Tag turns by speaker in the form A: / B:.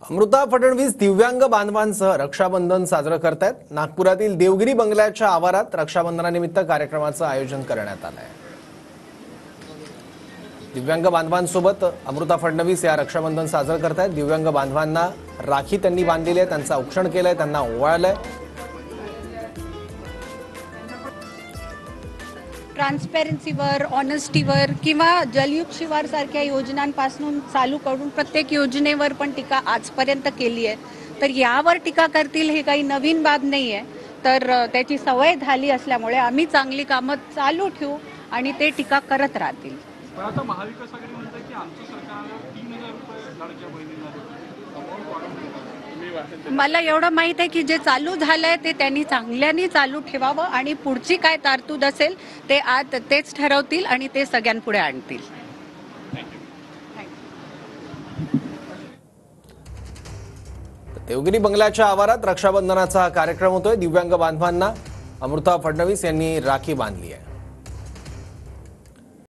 A: अमृता फडणवीस दिव्यांग बांधवांसह रक्षाबंधन साजरं करतायत। नागपुरातील देवगिरी बंगल्याच्या आवारात रक्षाबंधनानिमित्त कार्यक्रमाचं आयोजन करण्यात आलं आहे। दिव्यांग बांधवांसोबत अमृता फडणवीस या रक्षाबंधन साजरं करतायत। दिव्यांग बांधवांना राखी त्यांनी बांधलेली आहे, त्यांचं औक्षण केलंय, त्यांना ओवाळलंय।
B: ट्रान्सपेरन्सीवर, ऑनेस्टीवर किंवा जलयुग शिवार सारख्या योजनांपासून चालू करून प्रत्येक योजनेवर पण टीका आजपर्यंत केली आहे। तर यावर टीका करतील हे काही नवीन बाब नाही आहे। तर त्याची सवय झाली असल्यामुळे आम्ही चांगली कामं चालू ठेवू आणि ते टीका करत राहतील।
C: आता महाविकास आघाडी म्हणते की आमचं सरकार 3000 रुपये लाडक्या बहिणींना देतं।
B: मला एवढं माहित आहे की जे चालू झालंय ते त्यांनी चांगल्याने चालू ठेवावं आणि पुढची काय तरतूद असेल ते आज तेच ठरवतील आणि ते सगळ्यांपुढे आणतील।
A: देवगिरी बंगल्याच्या आवारात रक्षाबंधनाचा कार्यक्रम होतोय। दिव्यांग बांधवांना अमृता फडणवीस यांनी राखी बांधली आहे।